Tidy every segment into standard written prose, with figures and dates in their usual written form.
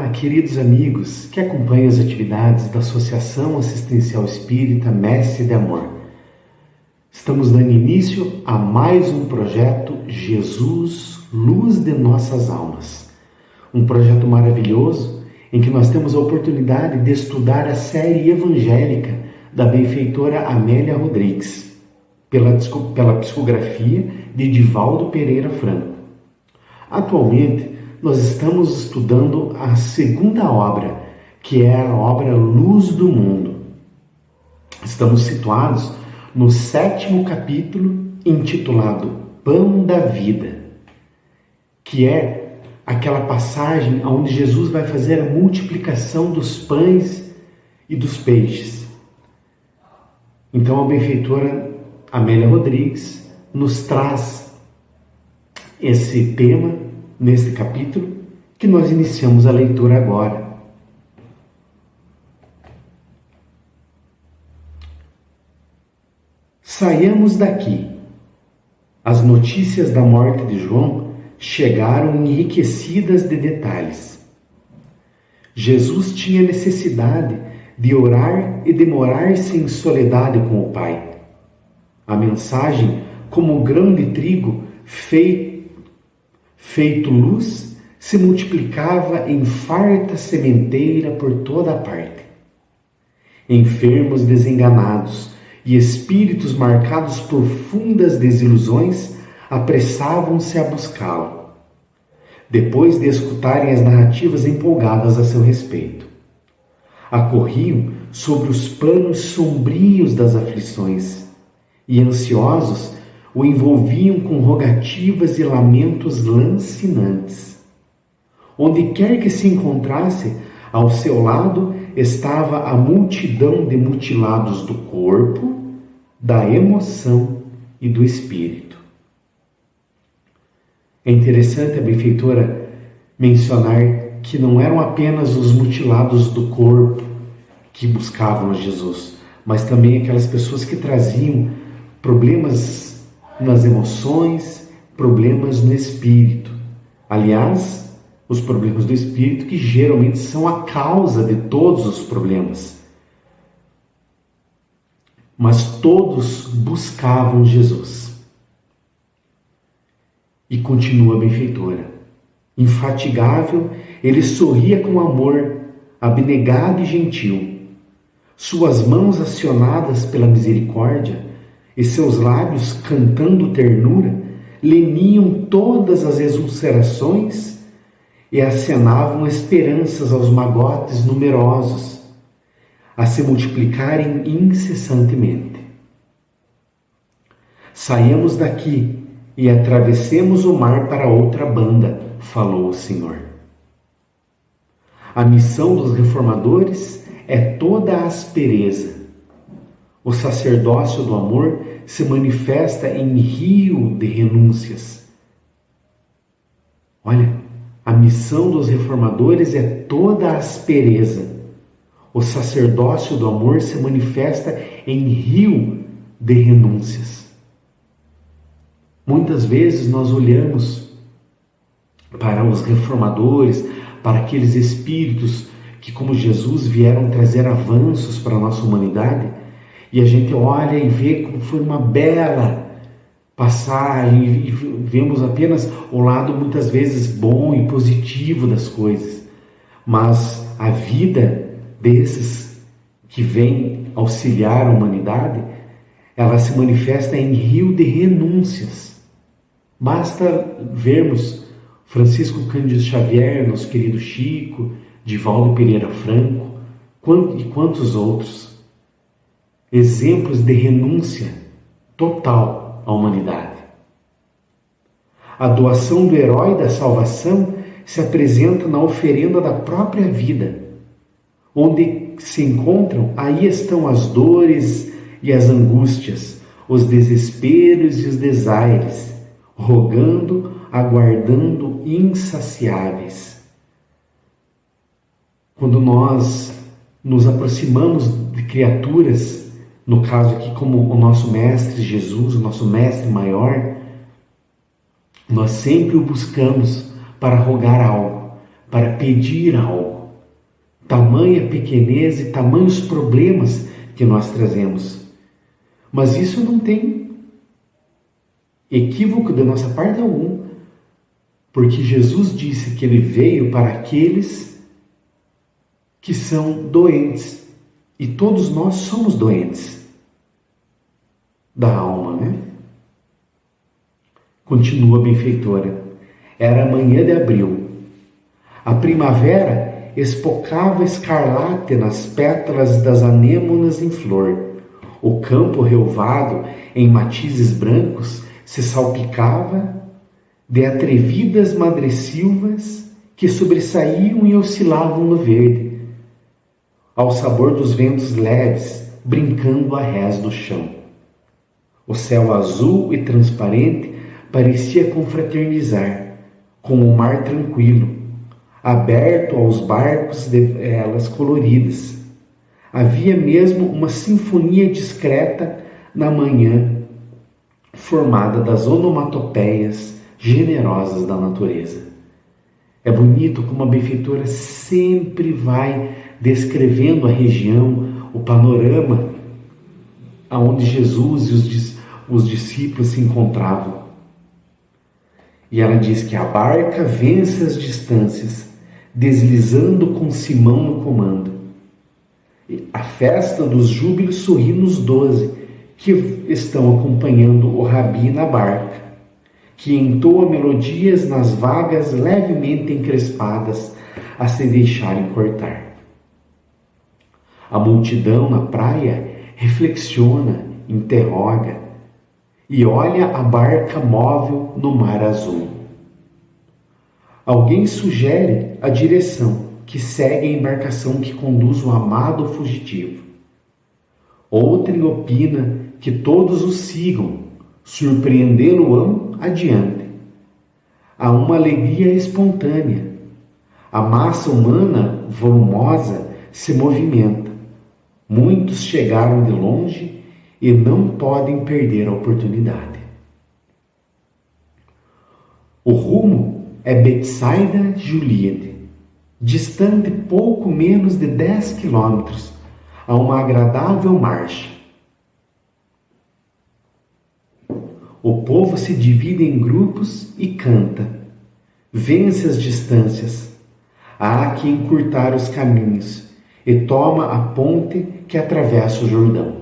Olá, queridos amigos que acompanham as atividades da Associação Assistencial Espírita Mestre de Amor. Estamos dando início a mais um projeto Jesus, Luz de Nossas Almas. Um projeto maravilhoso em que nós temos a oportunidade de estudar a série evangélica da benfeitora Amélia Rodrigues, pela psicografia de Divaldo Pereira Franco. Atualmente, nós estamos estudando a segunda obra, que é a obra Luz do Mundo. Estamos situados no 7º capítulo, intitulado Pão da Vida, que é aquela passagem onde Jesus vai fazer a multiplicação dos pães e dos peixes. Então a benfeitora Amélia Rodrigues nos traz esse tema neste capítulo, que nós iniciamos a leitura agora. Saiamos daqui. As notícias da morte de João chegaram enriquecidas de detalhes. Jesus tinha necessidade de orar e demorar-se em soledade com o Pai. A mensagem, como o grão de trigo feito luz, se multiplicava em farta sementeira por toda a parte. Enfermos desenganados e espíritos marcados por fundas desilusões apressavam-se a buscá-lo, depois de escutarem as narrativas empolgadas a seu respeito. Acorriam sobre os panos sombrios das aflições e, ansiosos, o envolviam com rogativas e lamentos lancinantes. Onde quer que se encontrasse, ao seu lado estava a multidão de mutilados do corpo, da emoção e do espírito. É interessante a benfeitora mencionar que não eram apenas os mutilados do corpo que buscavam a Jesus, mas também aquelas pessoas que traziam problemas nas emoções, problemas no espírito. Aliás, os problemas do espírito que geralmente são a causa de todos os problemas. Mas todos buscavam Jesus. E continua a benfeitora. Infatigável, ele sorria com amor, abnegado e gentil. Suas mãos acionadas pela misericórdia e seus lábios, cantando ternura, leniam todas as exulcerações e acenavam esperanças aos magotes numerosos, a se multiplicarem incessantemente. Saiamos daqui e atravessemos o mar para outra banda, falou o Senhor. A missão dos reformadores é toda a aspereza. O sacerdócio do amor se manifesta em rio de renúncias. Olha, a missão dos reformadores é toda a aspereza. O sacerdócio do amor se manifesta em rio de renúncias. Muitas vezes nós olhamos para os reformadores, para aqueles espíritos que, como Jesus, vieram trazer avanços para a nossa humanidade, e a gente olha e vê como foi uma bela passagem e vemos apenas o lado muitas vezes bom e positivo das coisas. Mas a vida desses que vêm auxiliar a humanidade, ela se manifesta em rio de renúncias. Basta vermos Francisco Cândido Xavier, nosso querido Chico, Divaldo Pereira Franco e quantos outros. Exemplos de renúncia total à humanidade. A doação do herói da salvação se apresenta na oferenda da própria vida. Onde se encontram, aí estão as dores e as angústias, os desesperos e os desaires, rogando, aguardando insaciáveis. Quando nós nos aproximamos de criaturas, no caso aqui como o nosso Mestre Jesus, o nosso Mestre maior, nós sempre o buscamos para rogar algo, para pedir algo. tamanha pequenez e tamanhos problemas que nós trazemos. Mas isso não tem equívoco da nossa parte algum, porque Jesus disse que ele veio para aqueles que são doentes, e todos nós somos doentes da alma, né? Continua a benfeitora. Era manhã de abril. A primavera espocava escarlate nas pétalas das anêmonas em flor. O campo relvado em matizes brancos se salpicava de atrevidas madressilvas que sobressaíam e oscilavam no verde, ao sabor dos ventos leves, brincando a rés do chão. O céu azul e transparente parecia confraternizar com o mar tranquilo, aberto aos barcos de velas coloridas. Havia mesmo uma sinfonia discreta na manhã, formada das onomatopeias generosas da natureza. É bonito como a benfeitora sempre vai descrevendo a região, o panorama aonde Jesus e os discípulos se encontravam. E ela diz que a barca vence as distâncias, deslizando com Simão no comando. A festa dos júbilos sorri nos 12 que estão acompanhando o Rabi na barca, que entoa melodias nas vagas levemente encrespadas a se deixarem cortar. A multidão na praia reflexiona, interroga e olha a barca móvel no mar azul. Alguém sugere a direção que segue a embarcação que conduz o amado fugitivo. Outrem opina que todos o sigam, surpreendê-lo-ão adiante. Há uma alegria espontânea. A massa humana volumosa se movimenta. Muitos chegaram de longe e não podem perder a oportunidade. O rumo é Betsaida Gileade, distante pouco menos de 10 quilômetros, a uma agradável marcha. O povo se divide em grupos e canta. Vence as distâncias. Há que encurtar os caminhos e toma a ponte que atravessa o Jordão.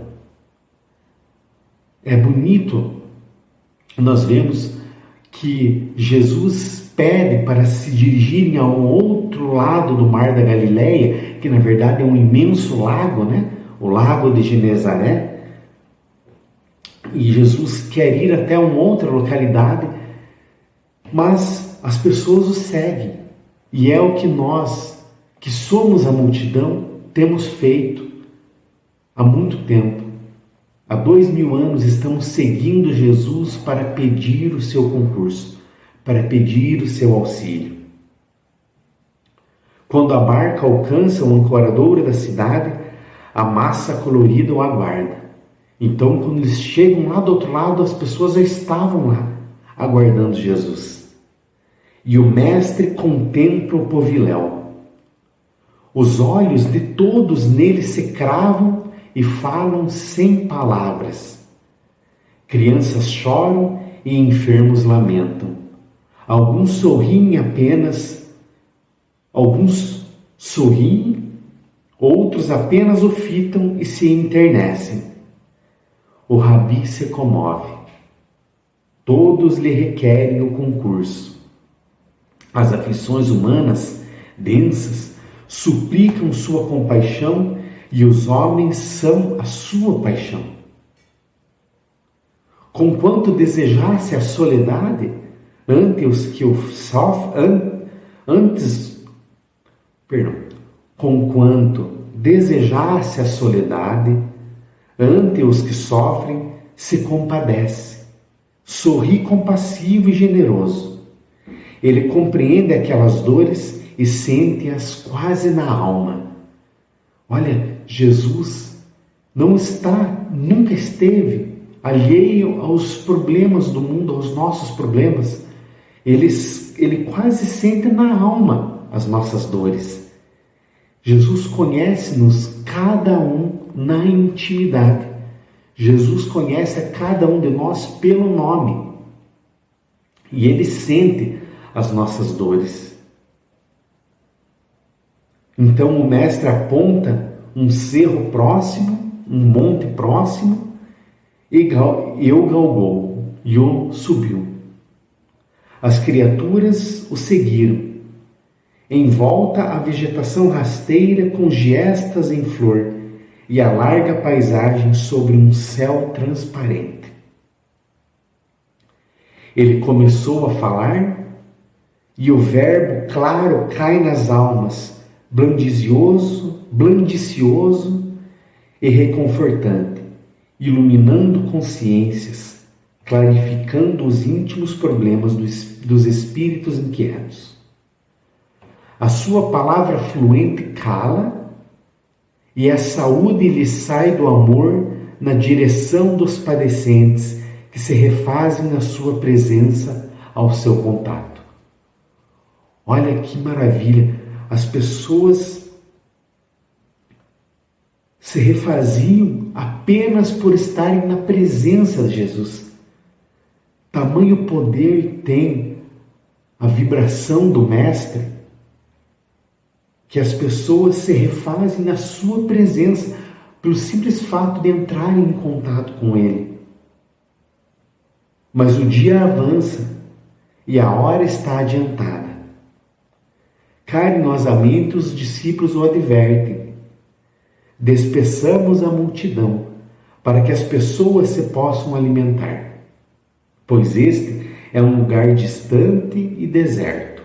É bonito, nós vemos que Jesus pede para se dirigirem ao outro lado do Mar da Galileia, que na verdade é um imenso lago, né? O lago de Genezaré. E Jesus quer ir até uma outra localidade, mas as pessoas o seguem. E é o que nós, que somos a multidão, temos feito há muito tempo. Há 2000 anos estamos seguindo Jesus para pedir o seu concurso, para pedir o seu auxílio. Quando a barca alcança o ancoradouro da cidade, a massa colorida o aguarda. Então, quando eles chegam lá do outro lado, as pessoas já estavam lá, aguardando Jesus. E o mestre contempla o poviléu. Os olhos de todos nele se cravam e falam sem palavras. Crianças choram e enfermos lamentam. Alguns sorriem apenas, outros apenas o fitam e se enternecem. O Rabi se comove. Todos lhe requerem o concurso. As aflições humanas, densas, suplicam sua compaixão e os homens são a sua paixão. Conquanto desejasse a soledade, conquanto desejasse a soledade, ante os que sofrem, se compadece, sorri compassivo e generoso. Ele compreende aquelas dores e sente-as quase na alma. Olha, Jesus nunca esteve alheio aos problemas do mundo, aos nossos problemas. Ele quase sente na alma as nossas dores. Jesus conhece-nos cada um na intimidade. Jesus conhece a cada um de nós pelo nome. E Ele sente as nossas dores. Então o Mestre aponta um cerro próximo, um monte próximo, e o galgou, e o subiu. As criaturas o seguiram. Em volta a vegetação rasteira com giestas em flor e a larga paisagem sobre um céu transparente. Ele começou a falar e o verbo claro cai nas almas, blandicioso e reconfortante, iluminando consciências, clarificando os íntimos problemas dos espíritos inquietos. A sua palavra fluente cala e a saúde lhe sai do amor na direção dos padecentes que se refazem na sua presença ao seu contato. Olha que maravilha! As pessoas se refaziam apenas por estarem na presença de Jesus. Tamanho poder tem a vibração do Mestre, que as pessoas se refazem na sua presença pelo simples fato de entrarem em contato com Ele. Mas o dia avança e a hora está adiantada. Carinhosamente os discípulos o advertem. Despeçamos a multidão para que as pessoas se possam alimentar, pois este é um lugar distante e deserto.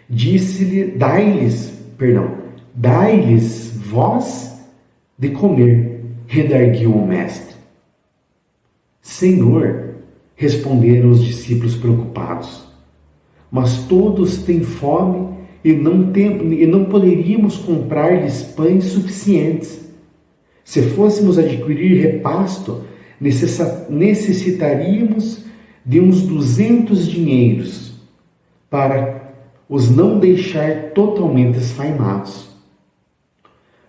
Disse-lhe, dai-lhes vós de comer, redarguiu o Mestre. Senhor, responderam os discípulos preocupados, mas todos têm fome e não poderíamos comprar-lhes pães suficientes. Se fôssemos adquirir repasto, necessitaríamos de uns 200 dinheiros para os não deixar totalmente esfaimados.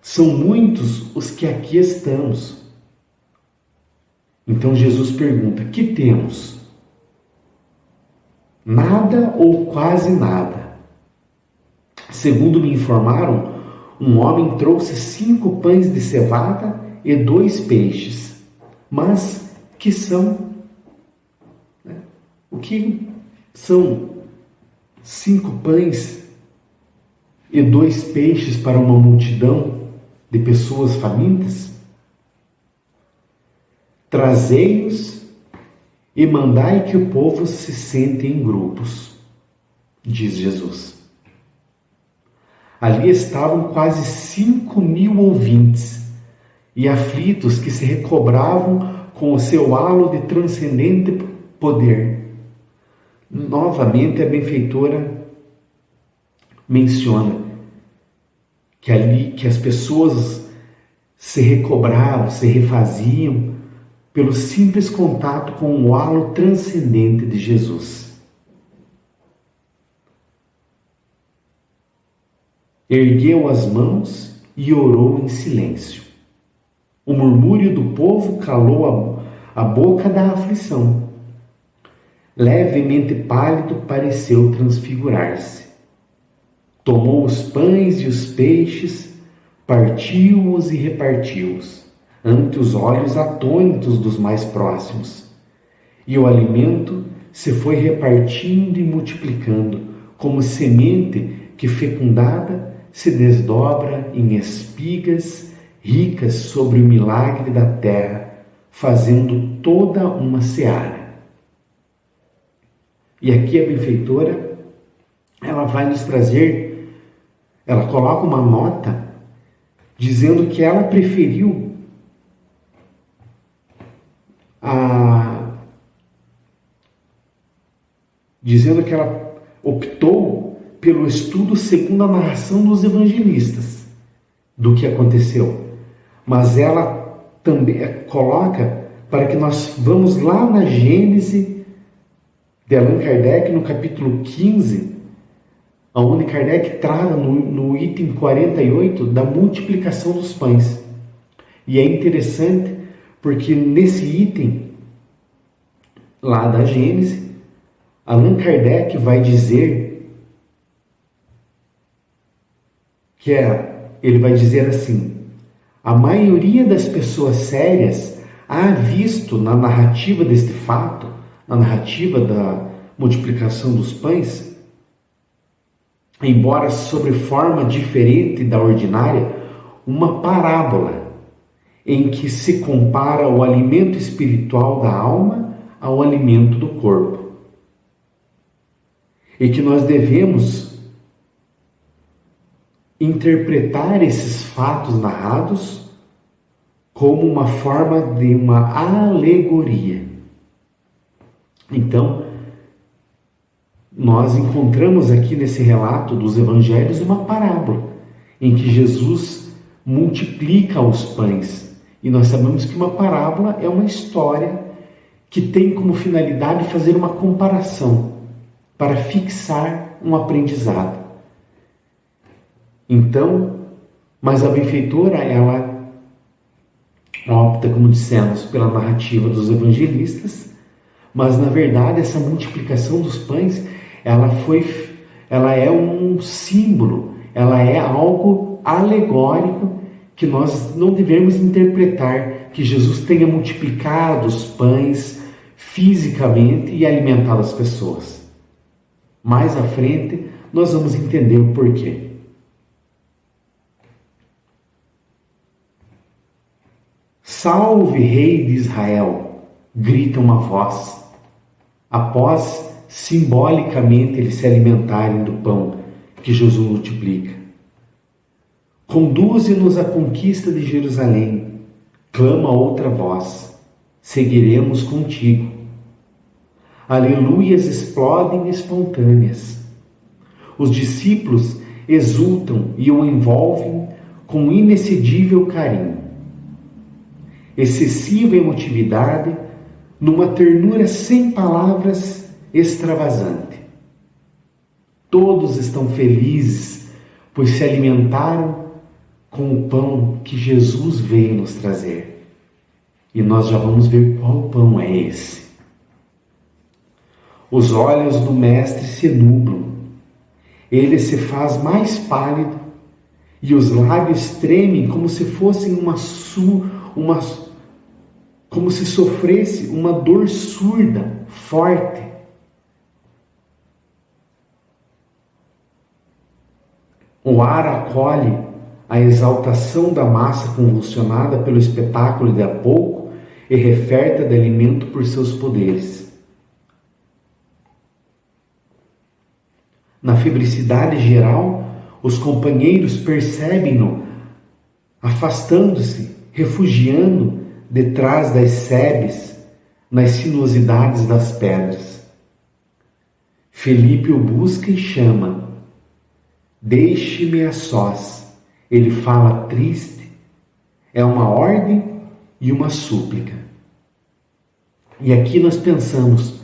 São muitos os que aqui estamos. Então Jesus pergunta: que temos? Nada ou quase nada. Segundo me informaram, um homem trouxe 5 pães de cevada e 2 peixes. Mas que são? O que são 5 pães e 2 peixes para uma multidão de pessoas famintas? Trazei-os e mandai que o povo se sente em grupos, diz Jesus. Ali estavam quase 5.000 ouvintes e aflitos que se recobravam com o seu halo de transcendente poder. Novamente a benfeitora menciona que ali que as pessoas se recobravam, se refaziam pelo simples contato com o halo transcendente de Jesus. Ergueu as mãos e orou em silêncio. O murmúrio do povo calou a boca da aflição. Levemente pálido pareceu transfigurar-se. Tomou os pães e os peixes, partiu-os e repartiu-os ante os olhos atônitos dos mais próximos. E o alimento se foi repartindo e multiplicando, como semente que, fecundada, se desdobra em espigas ricas sobre o milagre da terra, fazendo toda uma seara. E aqui a benfeitora, ela vai nos trazer, ela coloca uma nota dizendo que ela preferiu dizendo que ela optou pelo estudo segundo a narração dos evangelistas do que aconteceu. Mas ela também coloca para que nós vamos lá na Gênese de Allan Kardec, no capítulo 15, onde Kardec trata no item 48 da multiplicação dos pães. E é interessante porque nesse item lá da Gênesis, Allan Kardec vai dizer ele vai dizer assim: a maioria das pessoas sérias há visto na narrativa deste fato, na narrativa da multiplicação dos pães, embora sobre forma diferente da ordinária, uma parábola em que se compara o alimento espiritual da alma ao alimento do corpo. E que nós devemos interpretar esses fatos narrados como uma forma de uma alegoria. Então, nós encontramos aqui nesse relato dos evangelhos uma parábola em que Jesus multiplica os pães. E nós sabemos que uma parábola é uma história que tem como finalidade fazer uma comparação para fixar um aprendizado. Então, mas a benfeitora, ela opta, como dissemos, pela narrativa dos evangelistas, mas na verdade essa multiplicação dos pães, ela é um símbolo, ela é algo alegórico que nós não devemos interpretar que Jesus tenha multiplicado os pães fisicamente e alimentado as pessoas. Mais à frente, nós vamos entender o porquê. Salve, Rei de Israel! Grita uma voz, após simbolicamente eles se alimentarem do pão que Jesus multiplica. Conduze-nos à conquista de Jerusalém, clama outra voz, seguiremos contigo. Aleluias explodem espontâneas. Os discípulos exultam e o envolvem com inexcedível carinho. Excessiva emotividade, numa ternura sem palavras, extravasante. Todos estão felizes, pois se alimentaram com o pão que Jesus veio nos trazer. E nós já vamos ver qual pão é esse. Os olhos do Mestre se nublam, ele se faz mais pálido e os lábios tremem como se fossem como se sofresse uma dor surda, forte. O ar acolhe a exaltação da massa convulsionada pelo espetáculo de há pouco e referta de alimento por seus poderes. Na febricidade geral, os companheiros percebem-no afastando-se, refugiando detrás das sebes, nas sinuosidades das pedras. Felipe o busca e chama. Deixe-me a sós. Ele fala triste. É uma ordem e uma súplica. E aqui nós pensamos,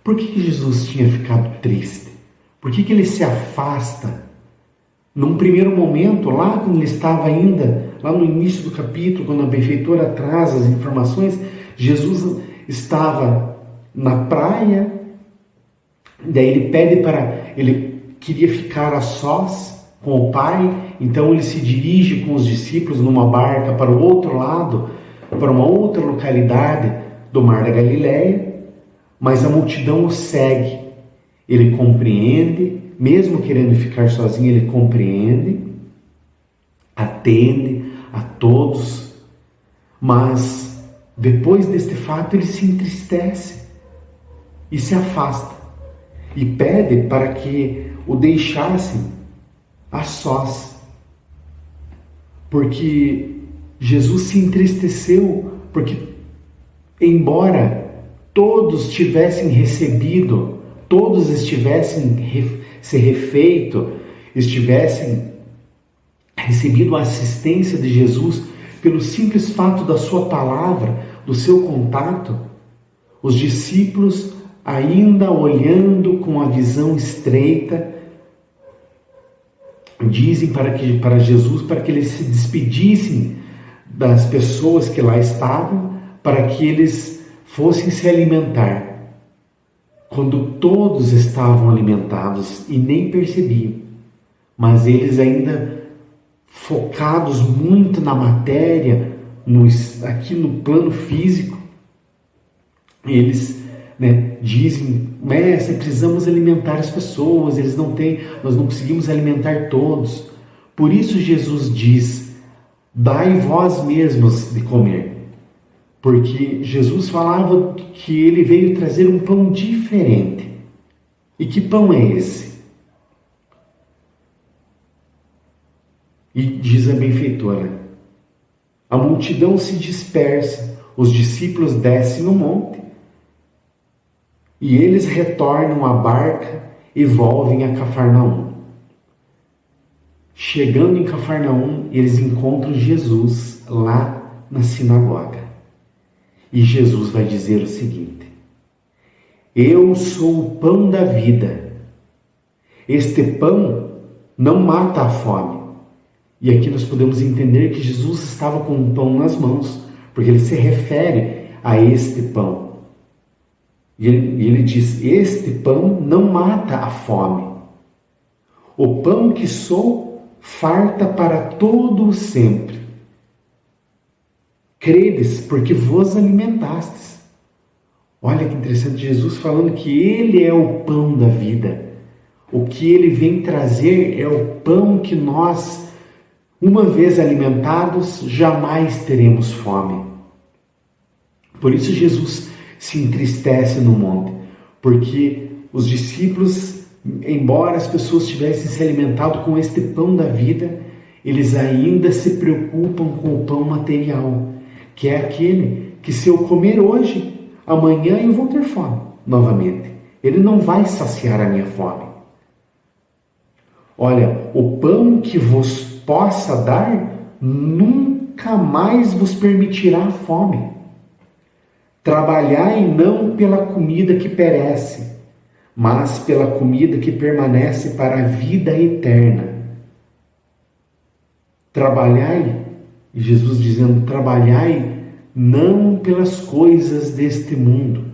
por que Jesus tinha ficado triste? Por que ele se afasta? Num primeiro momento, lá quando ele estava ainda, lá no início do capítulo, quando a benfeitora traz as informações, Jesus estava na praia, daí ele queria ficar a sós com o Pai, então ele se dirige com os discípulos numa barca para o outro lado, para uma outra localidade do Mar da Galileia, mas a multidão o segue. Ele compreende, mesmo querendo ficar sozinho, ele compreende, atende a todos, mas depois deste fato ele se entristece e se afasta e pede para que o deixassem a sós, porque Jesus se entristeceu, porque embora todos tivessem recebido, todos estivessem se refeito, estivessem recebido a assistência de Jesus pelo simples fato da sua palavra, do seu contato, os discípulos, ainda olhando com a visão estreita, dizem para Jesus para que eles se despedissem das pessoas que lá estavam, para que eles fossem se alimentar. Quando todos estavam alimentados e nem percebiam, mas eles ainda focados muito na matéria, aqui no plano físico, eles dizem: mestre, precisamos alimentar as pessoas, nós não conseguimos alimentar todos. Por isso Jesus diz: dai vós mesmos de comer. Porque Jesus falava que ele veio trazer um pão diferente. E que pão é esse? E diz a benfeitora: a multidão se dispersa, os discípulos descem no monte, e eles retornam à barca e voltem a Cafarnaum. Chegando em Cafarnaum, eles encontram Jesus lá na sinagoga. E Jesus vai dizer o seguinte: eu sou o pão da vida. Este pão não mata a fome. E aqui nós podemos entender que Jesus estava com um pão nas mãos, porque ele se refere a este pão. E ele diz: este pão não mata a fome. O pão que sou farta para todo o sempre. Credes, porque vos alimentastes. Olha que interessante, Jesus falando que ele é o pão da vida. O que ele vem trazer é o pão que nós, uma vez alimentados, jamais teremos fome. Por isso Jesus se entristece no monte, porque os discípulos, embora as pessoas tivessem se alimentado com este pão da vida, eles ainda se preocupam com o pão material, que é aquele que, se eu comer hoje, amanhã eu vou ter fome novamente. Ele não vai saciar a minha fome. Olha, o pão que vos possa dar nunca mais vos permitirá fome. Trabalhai não pela comida que perece, mas pela comida que permanece para a vida eterna. Trabalhai, Jesus dizendo, trabalhai não pelas coisas deste mundo.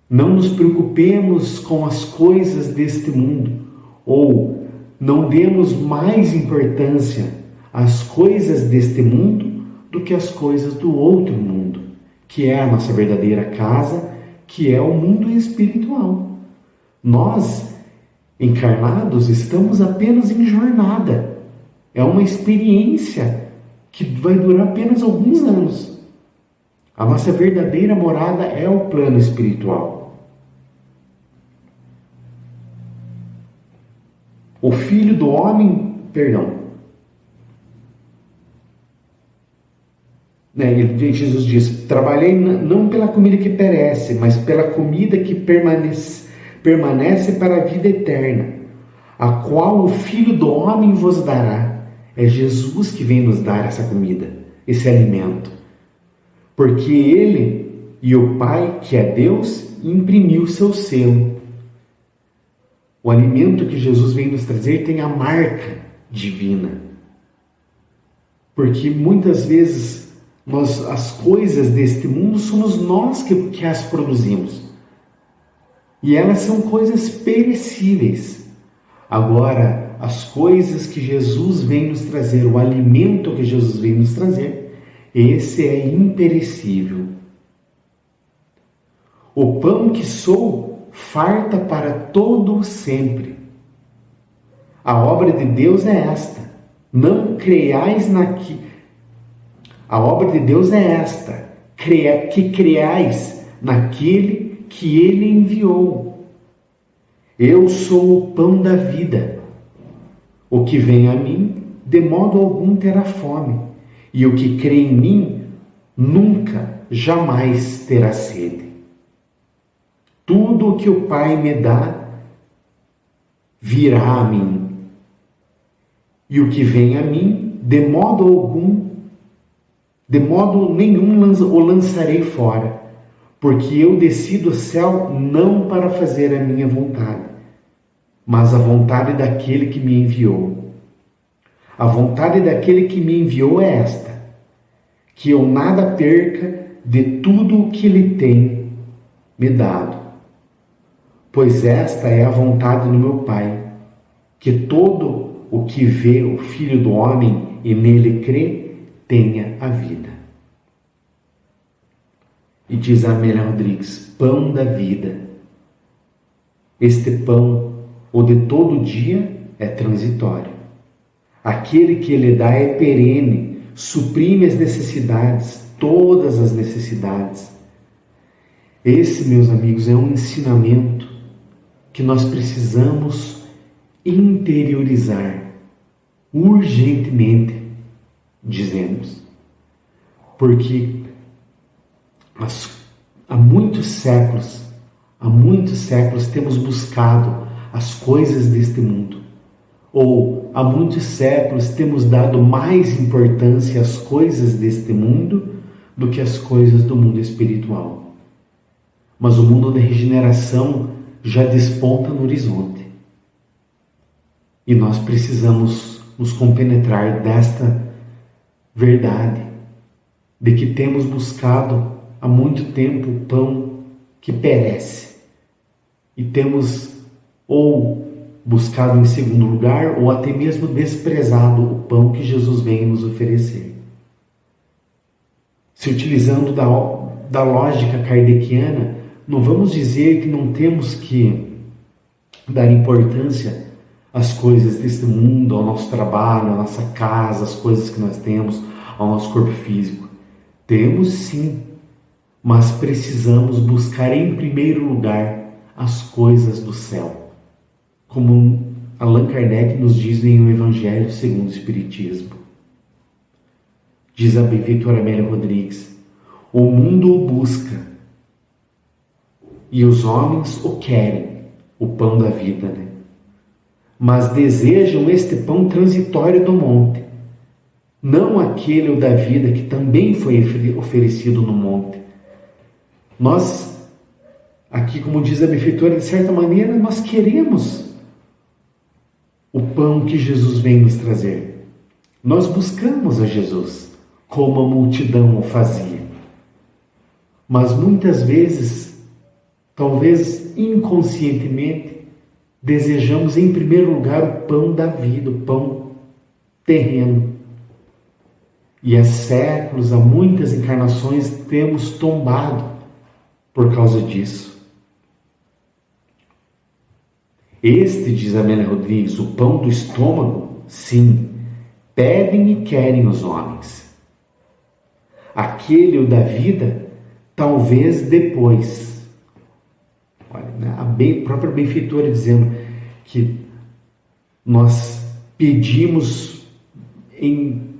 Não nos preocupemos com as coisas deste mundo, ou não demos mais importância às coisas deste mundo do que às coisas do outro mundo, que é a nossa verdadeira casa, que é o mundo espiritual. Nós, encarnados, estamos apenas em jornada. É uma experiência que vai durar apenas alguns anos. A nossa verdadeira morada é o plano espiritual. O Filho do Homem, Jesus diz: trabalhei não pela comida que perece, mas pela comida que permanece para a vida eterna, a qual o Filho do Homem vos dará. É Jesus que vem nos dar essa comida, esse alimento. Porque Ele e o Pai, que é Deus, imprimiu seu selo. O alimento que Jesus vem nos trazer tem a marca divina. Porque muitas vezes as coisas deste mundo somos nós que as produzimos. E elas são coisas perecíveis. Agora, as coisas que Jesus vem nos trazer, o alimento que Jesus vem nos trazer, esse é imperecível. O pão que sou farta para todo o sempre. A obra de Deus é esta: não creiais A obra de Deus é esta: que creiais naquele que Ele enviou. Eu sou o pão da vida. O que vem a mim, de modo algum terá fome, e o que crê em mim, nunca, jamais terá sede. Tudo o que o Pai me dá, virá a mim. E o que vem a mim, de modo nenhum o lançarei fora, porque eu desci do céu não para fazer a minha vontade, mas a vontade daquele que me enviou. A vontade daquele que me enviou é esta, que eu nada perca de tudo o que ele tem me dado. Pois esta é a vontade do meu Pai, que todo o que vê o Filho do Homem e nele crê, tenha a vida. E diz a Amélia Rodrigues, pão da vida. Este pão, o de todo dia, é transitório. Aquele que ele dá é perene, suprime as necessidades, todas as necessidades. Esse, meus amigos, é um ensinamento que nós precisamos interiorizar urgentemente, dizemos, porque há muitos séculos temos buscado as coisas deste mundo, ou há muitos séculos temos dado mais importância às coisas deste mundo do que às coisas do mundo espiritual. Mas o mundo da regeneração já desponta no horizonte. E nós precisamos nos compenetrar desta verdade, de que temos buscado há muito tempo o pão que perece. E temos ou buscado em segundo lugar, ou até mesmo desprezado o pão que Jesus vem nos oferecer. Se utilizando da lógica kardeciana, não vamos dizer que não temos que dar importância às coisas deste mundo, ao nosso trabalho, à nossa casa, às coisas que nós temos, ao nosso corpo físico. Temos sim, mas precisamos buscar em primeiro lugar as coisas do céu, como Allan Kardec nos diz em O Evangelho segundo o Espiritismo. Diz a benfeitora Amélia Rodrigues, o mundo o busca e os homens o querem, o pão da vida, né? Mas desejam este pão transitório do monte, não aquele o da vida que também foi oferecido no monte. Nós, aqui como diz a benfeitora, de certa maneira, nós queremos o pão que Jesus vem nos trazer. Nós buscamos a Jesus, como a multidão o fazia. Mas muitas vezes, talvez inconscientemente, desejamos em primeiro lugar o pão da vida, o pão terreno. E há séculos, há muitas encarnações, temos tombado por causa disso. Este, diz Amélia Rodrigues, o pão do estômago, sim, pedem e querem os homens. Aquele, o da vida, talvez depois. Olha, a própria benfeitora dizendo que nós pedimos em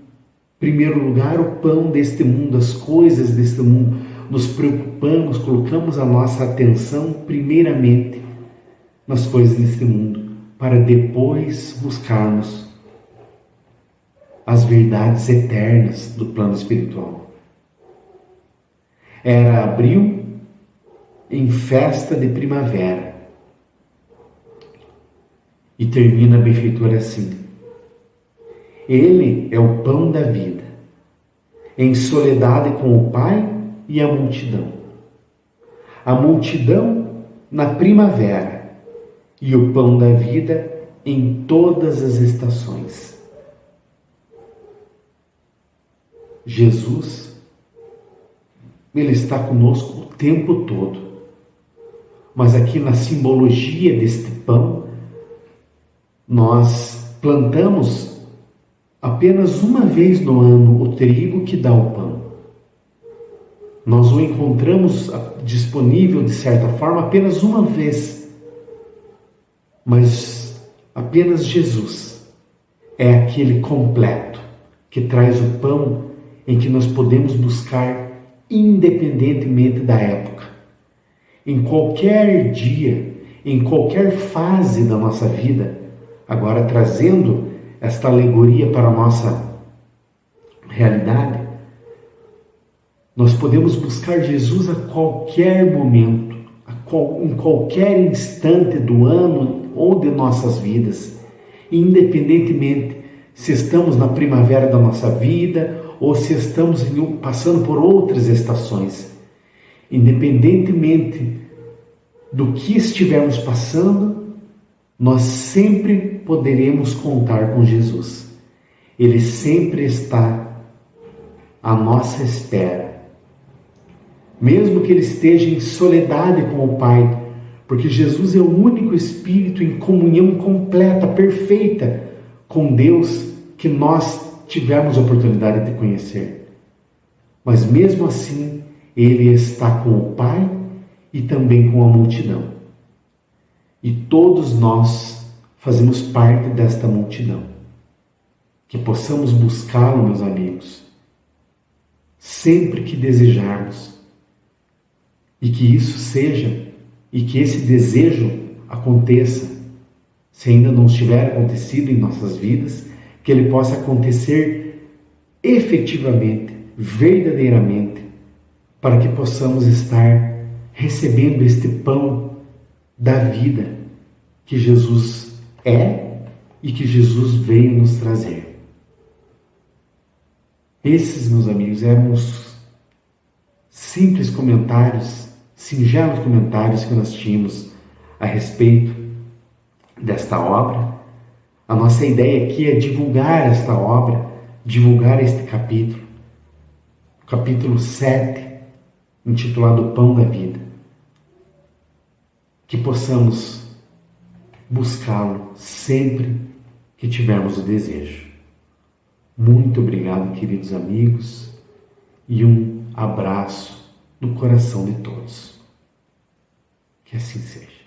primeiro lugar o pão deste mundo, as coisas deste mundo, nos preocupamos, colocamos a nossa atenção primeiramente nas coisas deste mundo, para depois buscarmos as verdades eternas do plano espiritual. Era abril, em festa de primavera, e termina a benfeitora assim: ele é o pão da vida, em soledade com o Pai e a multidão. A multidão na primavera e o pão da vida em todas as estações. Jesus, Ele está conosco o tempo todo. Mas aqui na simbologia deste pão, nós plantamos apenas uma vez no ano o trigo que dá o pão. Nós o encontramos disponível, de certa forma, apenas uma vez. Mas apenas Jesus é aquele completo que traz o pão em que nós podemos buscar independentemente da época. Em qualquer dia, em qualquer fase da nossa vida, agora trazendo esta alegoria para a nossa realidade, nós podemos buscar Jesus a qualquer momento, em qualquer instante do ano ou de nossas vidas, independentemente se estamos na primavera da nossa vida ou se estamos passando por outras estações. Independentemente do que estivermos passando, nós sempre poderemos contar com Jesus. Ele sempre está à nossa espera. Mesmo que ele esteja em soledade com o Pai, porque Jesus é o único Espírito em comunhão completa, perfeita com Deus que nós tivemos a oportunidade de conhecer. Mas mesmo assim, ele está com o Pai e também com a multidão. E todos nós fazemos parte desta multidão. Que possamos buscá-lo, meus amigos, sempre que desejarmos. E que isso seja, e que esse desejo aconteça, se ainda não estiver acontecido em nossas vidas, que ele possa acontecer efetivamente, verdadeiramente, para que possamos estar recebendo este pão da vida que Jesus é e que Jesus veio nos trazer. Esses, meus amigos, eram os simples comentários, singelos comentários que nós tínhamos a respeito desta obra. A nossa ideia aqui é divulgar esta obra, divulgar este capítulo, capítulo 7, intitulado O Pão da Vida. Que possamos buscá-lo sempre que tivermos o desejo. Muito obrigado, queridos amigos, e um abraço no coração de todos. Que assim seja.